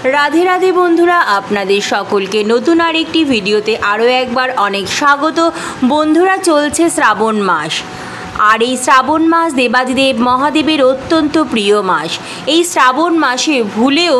রাধে রাধে বন্ধুরা, আপনাদের সকলকে নতুন আরেকটি ভিডিওতে আরও একবার অনেক স্বাগত। বন্ধুরা, চলছে শ্রাবণ মাস, আর এই শ্রাবণ মাস দেবাদিদেব মহাদেবের অত্যন্ত প্রিয় মাস। এই শ্রাবণ মাসে ভুলেও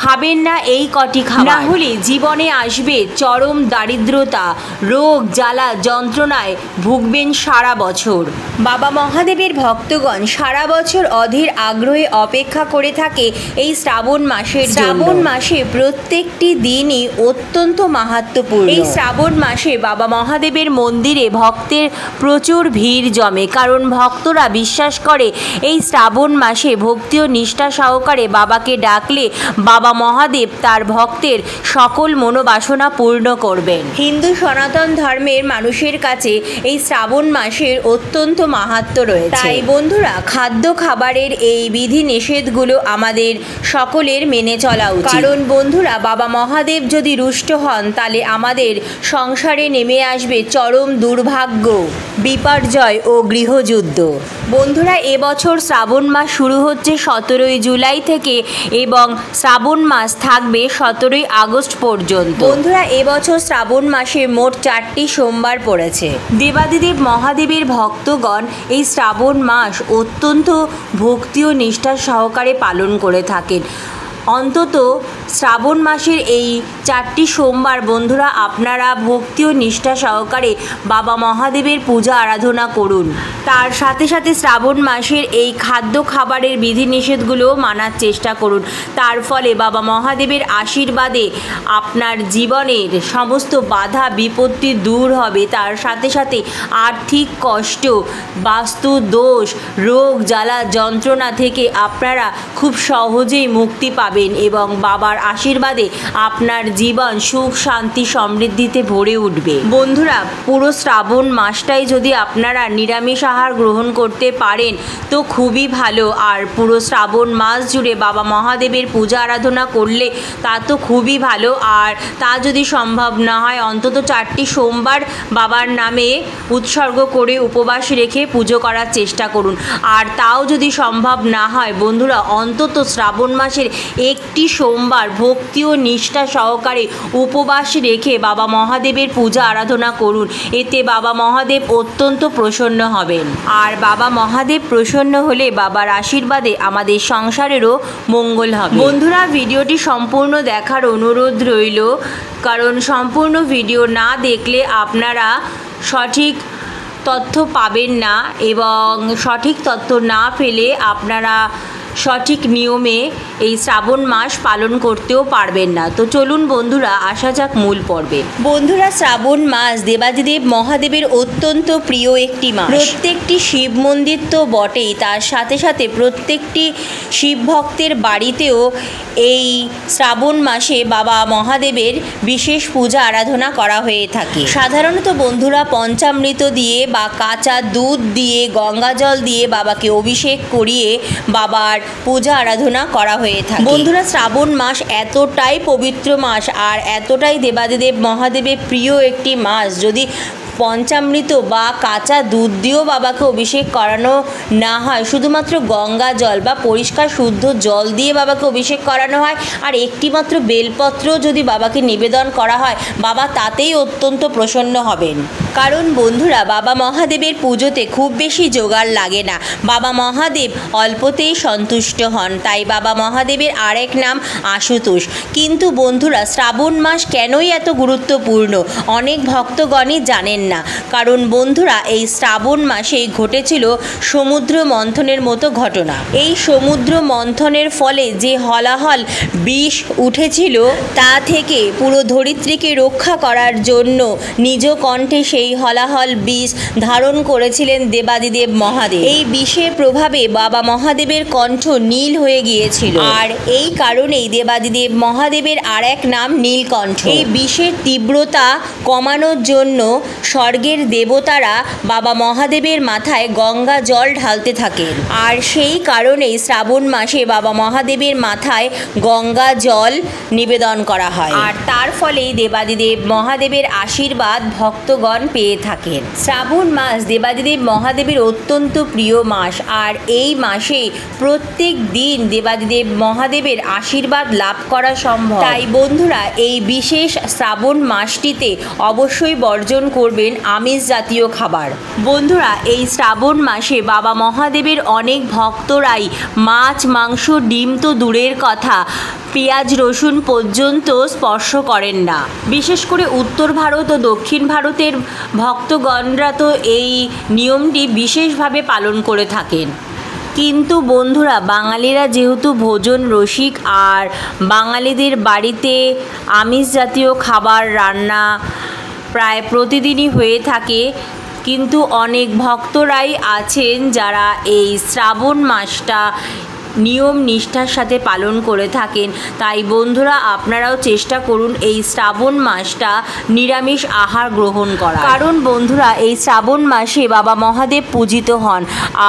খাবেন না এই কটি খাবার, না হলে জীবনে আসবে চরম দারিদ্রতা, রোগ জ্বালা যন্ত্রণায় ভুগবেন সারা বছর। বাবা মহাদেবের ভক্তগণ সারা বছর অধীর আগ্রহে অপেক্ষা করে থাকে এই শ্রাবণ মাসের জন্য। শ্রাবণ মাসে প্রত্যেকটি দিনই অত্যন্ত মাহাত্ম্যপূর্ণ। এই শ্রাবণ মাসে বাবা মহাদেবের মন্দিরে ভক্তের প্রচুর ভিড় জমে, কারণ ভক্তরা বিশ্বাস করে এই শ্রাবণ মাসে ভক্তি ও নিষ্ঠা সহকারে বাবাকে ডাকলে বাবা মহাদেব তার ভক্তের সকল মনোবাসনা পূর্ণ করবেন। হিন্দু সনাতন ধর্মের মানুষের কাছে এই শ্রাবণ মাসের অত্যন্ত মাহাত্ম্য রয়েছে। তাই বন্ধুরা, খাদ্য খাবারের এই বিধি নিষেধগুলো আমাদের সকলের মেনে চলা উচিত। কারণ বন্ধুরা, বাবা মহাদেব যদি রুষ্ট হন তাহলে আমাদের সংসারে নেমে আসবে চরম দুর্ভাগ্য, বিপর্যয় ও গৃহযুদ্ধ। বন্ধুরা, এবছর শ্রাবণ মাস শুরু হচ্ছে 17ই জুলাই থেকে এবং শ্রাবণ মাস থাকবে 17ই আগস্ট পর্যন্ত। বন্ধুরা, এবছর শ্রাবণ মাসে মোট 4টি সোমবার পড়েছে। দেবাদিদেব মহাদেবের ভক্তগণ এই শ্রাবণ মাস অত্যন্ত ভক্তি ও নিষ্ঠা সহকারে পালন করে থাকেন। অন্তত শ্রাবণ মাসের এই 4টি সোমবার বন্ধুরা আপনারা ভক্তি ও নিষ্ঠা সহকারে বাবা মহাদেবের পূজা আরাধনা করুন। তার সাথে সাথে শ্রাবণ মাসের এই খাদ্য খাবারের বিধিনিষেধগুলোও মানার চেষ্টা করুন। তার ফলে বাবা মহাদেবের আশীর্বাদে আপনার জীবনের সমস্ত বাধা বিপত্তি দূর হবে। তার সাথে সাথে আর্থিক কষ্ট, বাস্তু দোষ, রোগ জ্বালা যন্ত্রণা থেকে আপনারা খুব সহজেই মুক্তি পাবেন এবং বাবার আশীর্বাদে আপনার জীবন সুখ শান্তি সমৃদ্ধিতে ভরে উঠবে। বন্ধুরা, পুরো শ্রাবণ মাসটাই যদি আপনারা নিরামিষ আহার গ্রহণ করতে পারেন তো খুবই ভালো। আর পুরো শ্রাবণ মাস জুড়ে বাবা মহাদেবের পূজা আরাধনা করলে তা তো খুবই ভালো। আর তা যদি সম্ভব না হয় অন্তত 4টি সোমবার বাবার নামে উৎসর্গ করে উপবাস রেখে পুজো করার চেষ্টা করুন। আর তাও যদি সম্ভব না হয় বন্ধুরা, অন্তত শ্রাবণ মাসের একটি সোমবার ভক্তি ও নিষ্ঠা সহকারে উপবাস রেখে বাবা মহাদেবের পূজা আরাধনা করুন। এতে বাবা মহাদেব অত্যন্ত প্রসন্ন হবেন। আর বাবা মহাদেব প্রসন্ন হলে বাবার আশীর্বাদে আমাদের সংসারেরও মঙ্গল হবে। বন্ধুরা, ভিডিওটি সম্পূর্ণ দেখার অনুরোধ রইল, কারণ সম্পূর্ণ ভিডিও না দেখলে আপনারা সঠিক তথ্য পাবেন না এবং সঠিক তথ্য না পেলে আপনারা সঠিক নিয়মে এই শ্রাবণ মাস পালন করতেও পারবেন না। তো চলুন বন্ধুরা, আসা যাক মূল পর্বে। বন্ধুরা, শ্রাবণ মাস দেবাদিদেব মহাদেবের অত্যন্ত প্রিয় একটি মাস। প্রত্যেকটি শিব মন্দির তো বটেই, তার সাথে সাথে প্রত্যেকটি শিব ভক্তের বাড়িতেও এই শ্রাবণ মাসে বাবা মহাদেবের বিশেষ পূজা আরাধনা করা হয়ে থাকে। সাধারণত বন্ধুরা, পঞ্চামৃত দিয়ে বা কাঁচা দুধ দিয়ে গঙ্গা জল দিয়ে বাবাকে অভিষেক করিয়ে বাবার পূজা আরাধনা করা হয়ে থাকে। বন্ধুরা, শ্রাবণ মাস এতটাই পবিত্র মাস আর এতটাই দেবাদিদেব মহাদেবের প্রিয় একটি মাস, যদি পঞ্চামৃত বা কাঁচা দুধ দিয়েও বাবাকে অভিষেক করানো না হয়, শুধুমাত্র গঙ্গা জল বা পরিষ্কার শুদ্ধ জল দিয়ে বাবাকে অভিষেক করানো হয় আর একটিমাত্র বেলপত্র যদি বাবাকে নিবেদন করা হয়, বাবা তাতেই অত্যন্ত প্রসন্ন হবেন। কারণ বন্ধুরা, বাবা মহাদেবের পুজোতে খুব বেশি জোগাড় লাগে না। বাবা মহাদেব অল্পতেই সন্তুষ্ট হন, তাই বাবা মহাদেবের আরেক নাম আশুতোষ। কিন্তু বন্ধুরা, শ্রাবণ মাস কেনই এত গুরুত্বপূর্ণ অনেক ভক্তগণই জানেন না। কারণ বন্ধুরা, এই শ্রাবণ মাসে ঘটেছিল সমুদ্র মন্থনের মতো ঘটনা। এই সমুদ্র মন্থনের ফলে যে হলাহল বিষ উঠেছিল তা থেকে পুরো ধরিত্রীকে রক্ষা করার জন্য নিজ কণ্ঠে সেই হলাহল বিষ ধারণ করেছিলেন দেবাদিদেব মহাদেব। এই বিষের প্রভাবে বাবা মহাদেবের কণ্ঠ নীল হয়ে গিয়েছিল, আর এই কারণেই দেবাদিদেব মহাদেবের আর এক নাম নীলকণ্ঠ। এই বিষের তীব্রতা কমানোর জন্য স্বর্গের দেবতারা বাবা মহাদেবের মাথায় গঙ্গা জল ঢালতে থাকেন, আর সেই কারণেই শ্রাবণ মাসে বাবা মহাদেবের মাথায় গঙ্গা জল নিবেদন করা হয়, আর তার ফলেই দেবাদিদেব মহাদেবের আশীর্বাদ ভক্তগণ পেয়ে থাকেন। শ্রাবণ মাস দেবাদিদেব মহাদেবের অত্যন্ত প্রিয় মাস, আর এই মাসে প্রত্যেক দিন দেবাদিদেব মহাদেবের আশীর্বাদ লাভ করা সম্ভব। তাই বন্ধুরা এই বিশেষ শ্রাবণ মাসটিতে অবশ্যই বর্জন করবেন আমিষ জাতীয় খাবার। বন্ধুরা এই শ্রাবণ মাসে বাবা মহাদেবের অনেক ভক্তরাই মাছ, মাংস, ডিম তো দূরের কথা, পেঁয়াজ রসুন পর্যন্ত স্পর্শ করেন না। বিশেষ করে উত্তর ভারত ও দক্ষিণ ভারতের ভক্তগণরা তো এই নিয়মটি বিশেষভাবে পালন করে থাকেন। কিন্তু বন্ধুরা বাঙালিরা যেহেতু ভোজন রসিক, আর বাঙালিদের বাড়িতে আমিষ জাতীয় খাবার রান্না প্রায় প্রতিদিনই হয়ে থাকে, কিন্তু অনেক ভক্তরাই আছেন যারা এই শ্রাবণ মাসটা নিয়ম নিষ্ঠার সাথে পালন করে থাকেন। তাই বন্ধুরা আপনারাও চেষ্টা করুন এই শ্রাবণ মাসটা নিরামিষ আহার গ্রহণ করা। কারণ বন্ধুরা এই শ্রাবণ মাসে বাবা মহাদেব পূজিত হন,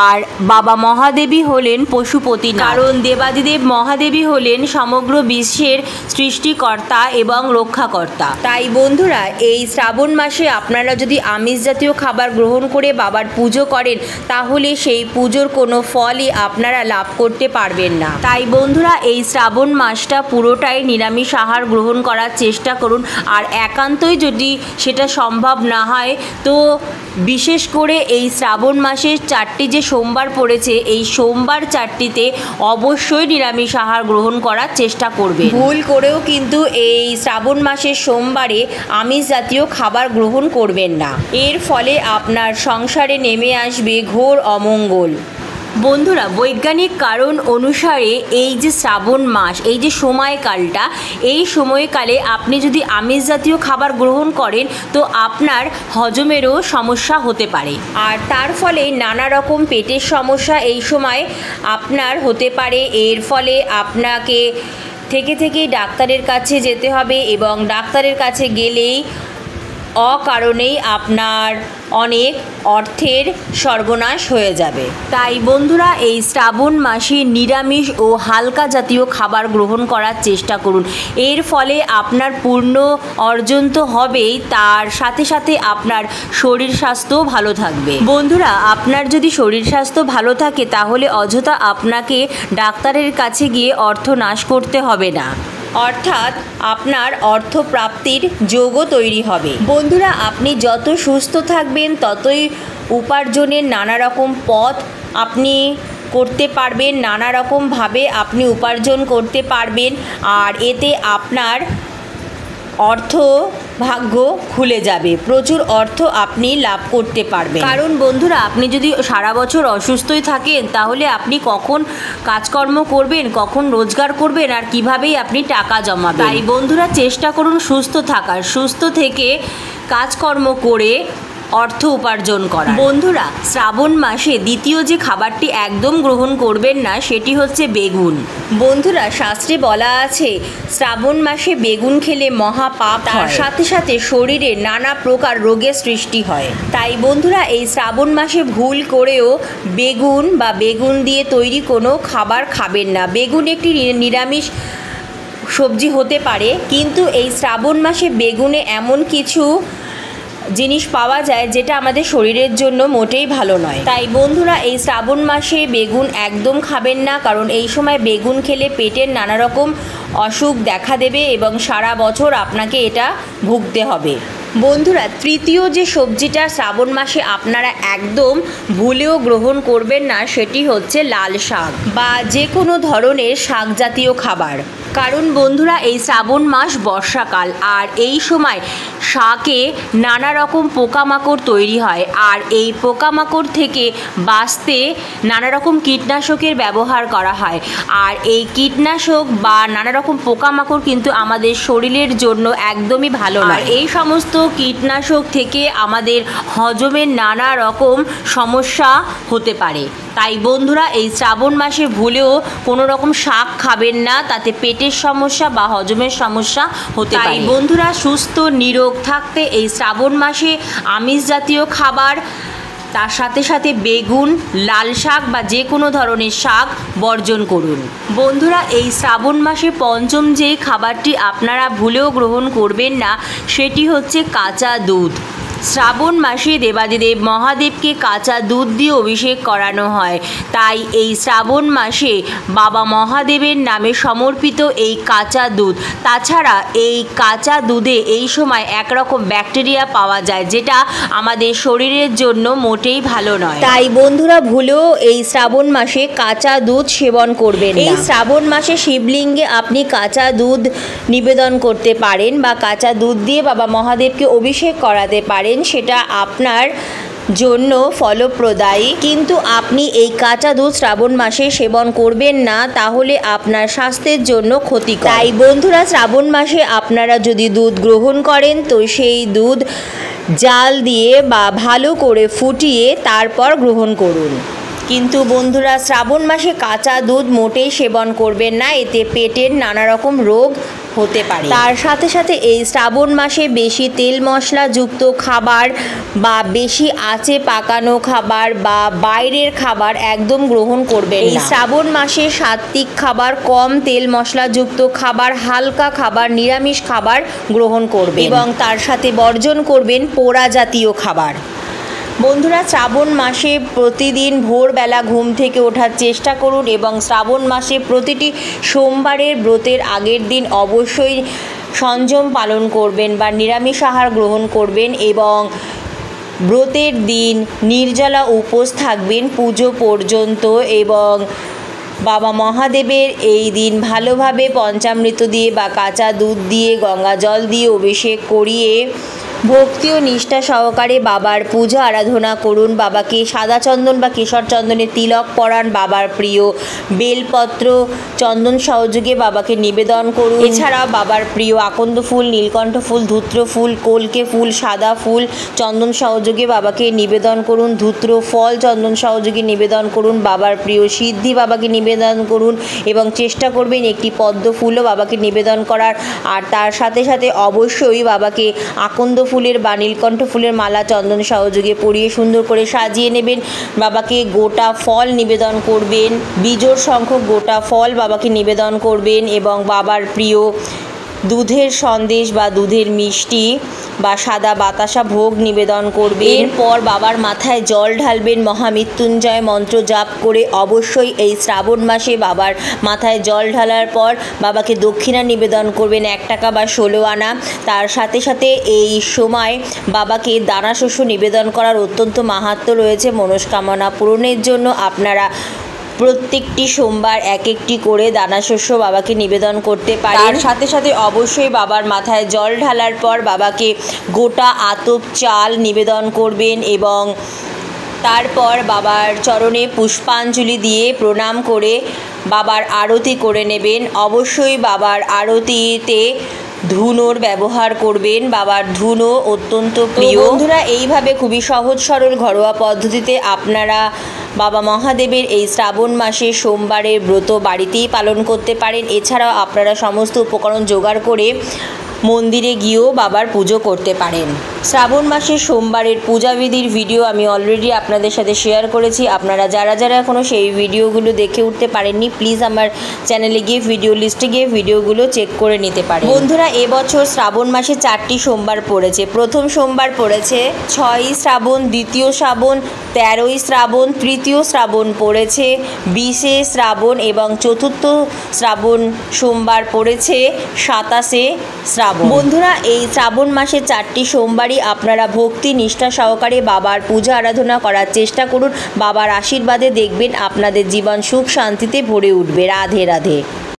আর বাবা মহাদেবই হলেন পশুপতি। কারণ দেবাদিদেব মহাদেবই হলেন সমগ্র বিশ্বের সৃষ্টিকর্তা এবং রক্ষাকর্তা। তাই বন্ধুরা এই শ্রাবণ মাসে আপনারা যদি আমিষ জাতীয় খাবার গ্রহণ করে বাবার পুজো করেন, তাহলে সেই পুজোর কোনো ফলই আপনারা লাভ করতে পারবেন না। তাই বন্ধুরা এই শ্রাবণ মাসটা পুরোটাই নিরামিষ আহার গ্রহণ করার চেষ্টা করুন। আর একান্তই যদি সেটা সম্ভব না হয়, তো বিশেষ করে এই শ্রাবণ মাসের 4টি যে সোমবার পড়েছে, এই সোমবার 4টিতে অবশ্যই নিরামিষ আহার গ্রহণ করার চেষ্টা করবে। ভুল করেও কিন্তু এই শ্রাবণ মাসের সোমবারে আমিষ জাতীয় খাবার গ্রহণ করবেন না। এর ফলে আপনার সংসারে নেমে আসবে ঘোর অমঙ্গল। বন্ধুরা বৈজ্ঞানিক কারণ অনুসারে এই যে শ্রাবণ মাস, এই যে সময়কালটা, এই সময়কালে আপনি যদি আমিষ জাতীয় খাবার গ্রহণ করেন, তো আপনার হজমেরও সমস্যা হতে পারে, আর তার ফলে নানা রকম পেটের সমস্যা এই সময় আপনার হতে পারে। এর ফলে আপনাকে থেকেই ডাক্তারের কাছে যেতে হবে, এবং ডাক্তারের কাছে গেলেই অকারণেই আপনার অনেক অর্থের সর্বনাশ হয়ে যাবে। তাই বন্ধুরা এই শ্রাবণ মাসে নিরামিষ ও হালকা জাতীয় খাবার গ্রহণ করার চেষ্টা করুন। এর ফলে আপনার পূর্ণ অর্জন তো হবেই, তার সাথে সাথে আপনার শরীর স্বাস্থ্যও ভালো থাকবে। বন্ধুরা আপনার যদি শরীর স্বাস্থ্য ভালো থাকে, তাহলে অযথা আপনাকে ডাক্তারের কাছে গিয়ে অর্থ নাশ করতে হবে না, অর্থাৎ আপনার অর্থপ্রাপ্তির যোগও তৈরি হবে। বন্ধুরা আপনি যত সুস্থ থাকবেন, ততই উপার্জনের নানা রকম পথ আপনি করতে পারবেন, নানা রকমভাবে আপনি উপার্জন করতে পারবেন, আর এতে আপনার অর্থ ভাগ্য খুলে যাবে, প্রচুর অর্থ আপনি লাভ করতে পারবেন। কারণ বন্ধুরা আপনি যদি সারা বছর অসুস্থই থাকেন, তাহলে আপনি কখন কাজকর্ম করবেন, কখন রোজগার করবেন, আর কিভাবেই আপনি টাকা জমাবেন। তাই বন্ধুরা চেষ্টা করুন সুস্থ থাকার, সুস্থ থেকে কাজকর্ম করে অর্থ উপার্জন করা। বন্ধুরা শ্রাবণ মাসে দ্বিতীয় যে খাবারটি একদম গ্রহণ করবেন না, সেটি হচ্ছে বেগুন। বন্ধুরা শাস্ত্রে বলা আছে শ্রাবণ মাসে বেগুন খেলে মহাপাপ, তার সাথে সাথে শরীরে নানা প্রকার রোগের সৃষ্টি হয়। তাই বন্ধুরা এই শ্রাবণ মাসে ভুল করেও বেগুন বা বেগুন দিয়ে তৈরি কোনো খাবার খাবেন না। বেগুন একটি নিরামিষ সবজি হতে পারে, কিন্তু এই শ্রাবণ মাসে বেগুনে এমন কিছু জিনিস পাওয়া যায় যেটা আমাদের শরীরের জন্য মোটেই ভালো নয়। তাই বন্ধুরা এই শ্রাবণ মাসে বেগুন একদম খাবেন না, কারণ এই সময় বেগুন খেলে পেটের নানা রকম অসুখ দেখা দেবে এবং সারা বছর আপনাকে এটা ভুগতে হবে। বন্ধুরা তৃতীয় যে সবজিটা শ্রাবণ মাসে আপনারা একদম ভুলেও গ্রহণ করবেন না, সেটি হচ্ছে লাল শাক বা যে কোনো ধরনের শাক জাতীয় খাবার। কারণ বন্ধুরা এই শ্রাবণ মাস বর্ষাকাল, আর এই সময় শাকে নানা রকম পোকামাকড় তৈরি হয়, আর এই পোকামাকড় থেকে বাঁচতে নানা রকম কীটনাশকের ব্যবহার করা হয়। আর এই কীটনাশক বা নানা রকম পোকামাকড় কিন্তু আমাদের শরীরের জন্য একদমই ভালো নয়। এই সমস্ত কীটনাশক থেকে আমাদের হজমের নানা রকম সমস্যা হতে পারে। তাই বন্ধুরা এই শ্রাবণ মাসে ভুলেও কোনো রকম শাক খাবেন না, তাতে পেটের সমস্যা বা হজমের সমস্যা হতে পারে। তাই বন্ধুরা সুস্থ নিরোগ থাকতে এই শ্রাবণ মাসে আমিষ জাতীয় খাবার, তার সাথে সাথে বেগুন, লাল শাক বা যে কোনো ধরনের শাক বর্জন করুন। বন্ধুরা এই শ্রাবণ মাসে পঞ্চম যেই খাবারটি আপনারা ভুলেও গ্রহণ করবেন না, সেটি হচ্ছে কাঁচা দুধ। শ্রাবণ মাসে দেবাদিদেব মহাদেবকে কাঁচা দুধ দিয়ে অভিষেক করানো হয়। তাই এই শ্রাবণ মাসে বাবা মহাদেবের নামে সমর্পিত এই কাঁচা দুধ। তাছাড়া এই কাঁচা দুধে এই সময় একরকম ব্যাকটেরিয়া পাওয়া যায়, যেটা আমাদের শরীরের জন্য মোটেই ভালো নয়। তাই বন্ধুরা ভুলেও এই শ্রাবণ মাসে কাঁচা দুধ সেবন করবেন না। এই শ্রাবণ মাসে শিবলিঙ্গে আপনি কাঁচা দুধ নিবেদন করতে পারেন বা কাঁচা দুধ দিয়ে বাবা মহাদেবকে অভিষেক করাতে পারেন, সেটা আপনার জন্য ফলপ্রদায়ী। কিন্তু আপনি এই কাঁচা দুধ শ্রাবণ মাসে সেবন করবেন না, তাহলে আপনার স্বাস্থ্যের জন্য ক্ষতিকর। তাই বন্ধুরা শ্রাবণ মাসে আপনারা যদি দুধ গ্রহণ করেন তো সেই দুধ জাল দিয়ে বা ভালো করে ফুটিয়ে তারপর গ্রহণ করুন। কিন্তু বন্ধুরা শ্রাবণ মাসে কাঁচা দুধ মোটেই সেবন করবেন না, এতে পেটের নানা রকম রোগ হতে পারে। তার সাথে সাথে এই শ্রাবণ মাসে বেশি তেল মশলাযুক্ত খাবার বা বেশি আঁচে পাকানো খাবার বা বাইরের খাবার একদম গ্রহণ করবেন না। এই শ্রাবণ মাসে সাত্ত্বিক খাবার, কম তেল মশলাযুক্ত খাবার, হালকা খাবার, নিরামিষ খাবার গ্রহণ করবেন এবং তার সাথে বর্জন করবেন পোড়া জাতীয় খাবার। বন্ধুরা শ্রাবণ মাসে প্রতিদিন ভোরবেলা ঘুম থেকে ওঠার চেষ্টা করুন এবং শ্রাবণ মাসে প্রতিটি সোমবারের ব্রতের আগের দিন অবশ্যই সংযম পালন করবেন বা নিরামিষ আহার গ্রহণ করবেন এবং ব্রতের দিন নির্জলা উপোস থাকবেন পুজো পর্যন্ত এবং বাবা মহাদেবের এই দিন ভালোভাবে পঞ্চামৃত দিয়ে বা কাঁচা দুধ দিয়ে গঙ্গা জল দিয়ে অভিষেক করিয়ে ভক্তি ও নিষ্ঠা সহকারে বাবার পূজা আরাধনা করুন। বাবাকে সাদা চন্দন বা কেশর চন্দনের তিলক পরান, বাবার প্রিয় বেলপত্র চন্দন সহযোগে বাবাকে নিবেদন করুন। এছাড়া বাবার প্রিয় আকন্দ ফুল, নীলকণ্ঠ ফুল, ধূত্র ফুল, কলকে ফুল, সাদা ফুল চন্দন সহযোগে বাবাকে নিবেদন করুন। ধূত্র ফল চন্দন সহযোগে নিবেদন করুন। বাবার প্রিয় সিদ্ধি বাবাকে নিবেদন করুন এবং চেষ্টা করবেন একটি পদ্ম ফুলও বাবাকে নিবেদন করার। আর তার সাথে সাথে অবশ্যই বাবাকে আকন্দ ফুলের বা নীলকণ্ঠ ফুলের মালা চন্দন সহযোগে পরিয়ে সুন্দর করে সাজিয়ে নেবেন। বাবাকে গোটা ফল নিবেদন করবেন, বিজোড় সংখ্যক গোটা ফল বাবাকে নিবেদন করবেন এবং বাবার প্রিয় দুধের সন্দেশ বা দুধের মিষ্টি বা সাদা বাতাসা ভোগ নিবেদন করবেন। এরপর বাবার মাথায় জল ঢালবেন, মহামৃত্যুঞ্জয় মন্ত্র জাপ করে। অবশ্যই এই শ্রাবণ মাসে বাবার মাথায় জল ঢালার পর বাবাকে দক্ষিণা নিবেদন করবেন 1 টাকা বা 16 আনা। তার সাথে সাথে এই সময় বাবাকে দানা শস্য নিবেদন করার অত্যন্ত মাহাত্ম্য রয়েছে। মনস্কামনা পূরণের জন্য আপনারা প্রত্যেকটি সোমবার এক একটি করে দানাশস্য বাবাকে নিবেদন করতে পারেন। তার সাথে সাথে অবশ্যই বাবার মাথায় জল ঢালার পর বাবাকে গোটা আতপ চাল নিবেদন করবেন এবং তারপর বাবার চরণে পুষ্পাঞ্জলি দিয়ে প্রণাম করে বাবার আরতি করে নেবেন। অবশ্যই বাবার আরতিতে ধুনোর ব্যবহার করবেন, বাবার ধুনো অত্যন্ত প্রিয়। বন্ধুরা এইভাবে খুবই সহজ সরল ঘরোয়া পদ্ধতিতে আপনারা বাবা মহাদেবের এই শ্রাবণ মাসে সোমবারের ব্রত বাড়িতেই পালন করতে পারেন। এছাড়াও আপনারা সমস্ত উপকরণ জোগাড় করে মন্দিরে গিয়েও বাবার পুজো করতে পারেন। শ্রাবণ মাসে সোমবারের পূজাবিধির ভিডিও আমি অলরেডি আপনাদের সাথে শেয়ার করেছি। আপনারা যারা যারা এখনও সেই ভিডিওগুলো দেখে উঠতে পারেননি, প্লিজ আমার চ্যানেলে গিয়ে ভিডিও লিস্টে গিয়ে ভিডিওগুলো চেক করে নিতে পারেন। বন্ধুরা এবছর শ্রাবণ মাসে 4টি সোমবার পড়েছে। প্রথম সোমবার পড়েছে 6ই শ্রাবণ, দ্বিতীয় শ্রাবণ 13ই শ্রাবণ, তৃতীয় শ্রাবণ পড়েছে 20শে শ্রাবণ এবং চতুর্থ শ্রাবণ সোমবার পড়েছে 27শে শ্রাবণ। বন্ধুরা এই শ্রাবণ মাসে 4টি সোমবারই আপনারা ভক্তি নিষ্ঠা সহকারে বাবার পূজা আরাধনা করার চেষ্টা করুন। বাবার আশীর্বাদে দেখবেন আপনাদের জীবন সুখ শান্তিতে ভরে উঠবে। রাধে রাধে।